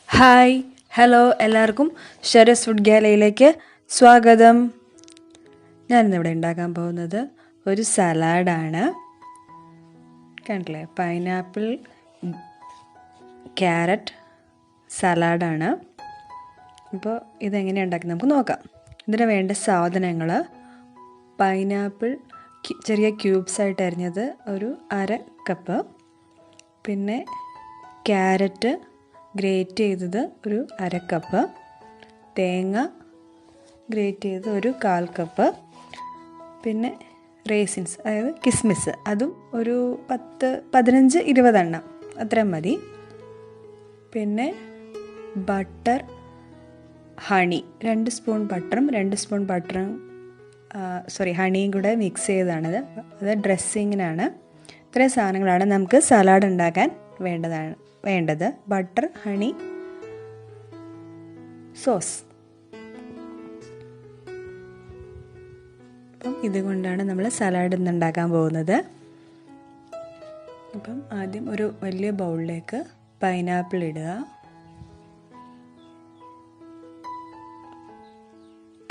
Hi hello എല്ലാവർക്കും ഷെറസ് food ഗാലയിലേക്ക് സ്വാഗതം. ഞാനിന്നിവിടെ ഉണ്ടാക്കാൻ പോകുന്നത് ഒരു സലാഡാണ്. കണ്ടില്ലേ, പൈനാപ്പിൾ ക്യാരറ്റ് സലാഡാണ്. അപ്പോൾ ഇതെങ്ങനെയാണ് ഉണ്ടാക്കുന്നത് നമുക്ക് നോക്കാം. ഇതിന് വേണ്ട സാധനങ്ങൾ: പൈനാപ്പിൾ ചെറിയ ക്യൂബ്സായിട്ട് അരിഞ്ഞത് ഒരു 1/2 കപ്പ്, പിന്നെ ക്യാരറ്റ് ഗ്രേറ്റ് ചെയ്തത് ഒരു 1/2 കപ്പ്, തേങ്ങ ഗ്രേറ്റ് ചെയ്തത് ഒരു 1/4 കപ്പ്, പിന്നെ റേസിൻസ് അതായത് കിസ്മിസ് അതും ഒരു 10-15-20 എണ്ണം അത്രയും മതി. പിന്നെ ബട്ടർ, ഹണി 2 സ്പൂൺ ബട്ടറും 2 സ്പൂൺ ഹണിയും കൂടെ മിക്സ് ചെയ്തതാണിത്. അത് ഡ്രസ്സിങ്ങിനാണ്. ഇത്രയും സാധനങ്ങളാണ് നമുക്ക് സലാഡ് ഉണ്ടാക്കാൻ വേണ്ടത്. Butter, honey, sauce. അപ്പം ഇതുകൊണ്ടാണ് നമ്മൾ സലാഡ് ഇന്ന് ഉണ്ടാക്കാൻ പോകുന്നത്. അപ്പം ആദ്യം ഒരു വലിയ ബൗളിലേക്ക് പൈനാപ്പിൾ ഇടുക,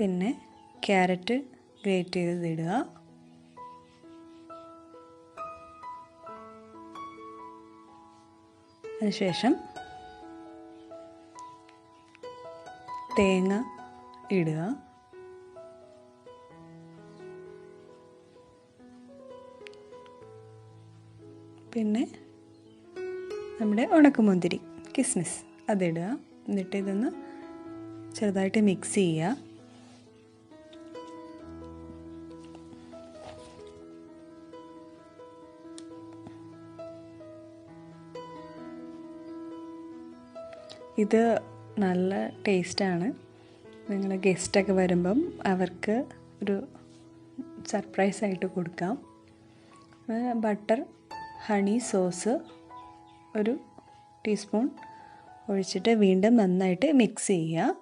പിന്നെ ക്യാരറ്റ് ഗ്രേറ്റ് ചെയ്തത് ഇടുക, അതിനുശേഷം തേങ്ങ ഇടുക, പിന്നെ നമ്മുടെ ഉണക്കമുന്തിരി കിസ്മിസ് അതിടുക. എന്നിട്ട് ഇതൊന്ന് ചെറുതായിട്ട് മിക്സ് ചെയ്യുക. ഇത് നല്ല ടേസ്റ്റാണ്. നിങ്ങൾ ഗസ്റ്റൊക്കെ വരുമ്പം അവർക്ക് ഒരു സർപ്രൈസായിട്ട് കൊടുക്കാം. ബട്ടർ, ഹണി, സോസ് ഒരു ടീസ്പൂൺ ഒഴിച്ചിട്ട് വീണ്ടും നന്നായിട്ട് മിക്സ് ചെയ്യുക.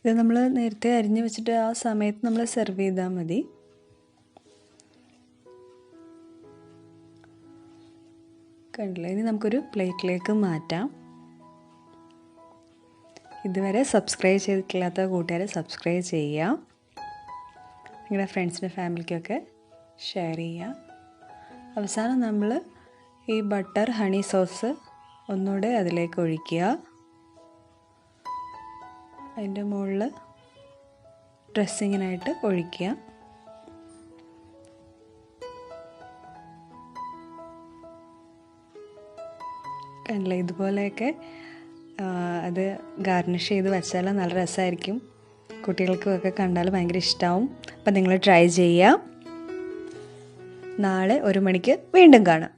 ഇത് നമ്മൾ നേരത്തെ അരിഞ്ഞ് വെച്ചിട്ട് ആ സമയത്ത് നമ്മൾ സെർവ് ചെയ്താൽ മതി. കണ്ടില്ല, ഇനി നമുക്കൊരു പ്ലേറ്റിലേക്ക് മാറ്റാം. ഇതുവരെ സബ്സ്ക്രൈബ് ചെയ്തിട്ടില്ലാത്ത കൂട്ടുകാരെ സബ്സ്ക്രൈബ് ചെയ്യുക. നിങ്ങളുടെ ഫ്രണ്ട്സിനും ഫാമിലിക്കൊക്കെ ഷെയർ ചെയ്യുക. അവസാനം നമ്മൾ ഈ ബട്ടർ ഹണി സോസ് ഒന്നുകൂടെ അതിലേക്ക് ഒഴിക്കുക. അതിൻ്റെ മുകളിൽ ഡ്രസ്സിങ്ങിനായിട്ട് ഒഴിക്കുക. കണ്ടില്ലേ, ഇതുപോലെയൊക്കെ അത് ഗാർണിഷ് ചെയ്ത് വെച്ചാൽ നല്ല രസമായിരിക്കും. കുട്ടികൾക്കൊക്കെ കണ്ടാൽ ഭയങ്കര ഇഷ്ടമാവും. അപ്പം നിങ്ങൾ ട്രൈ ചെയ്യുക. നാളെ 1 മണിക്ക് വീണ്ടും കാണാം.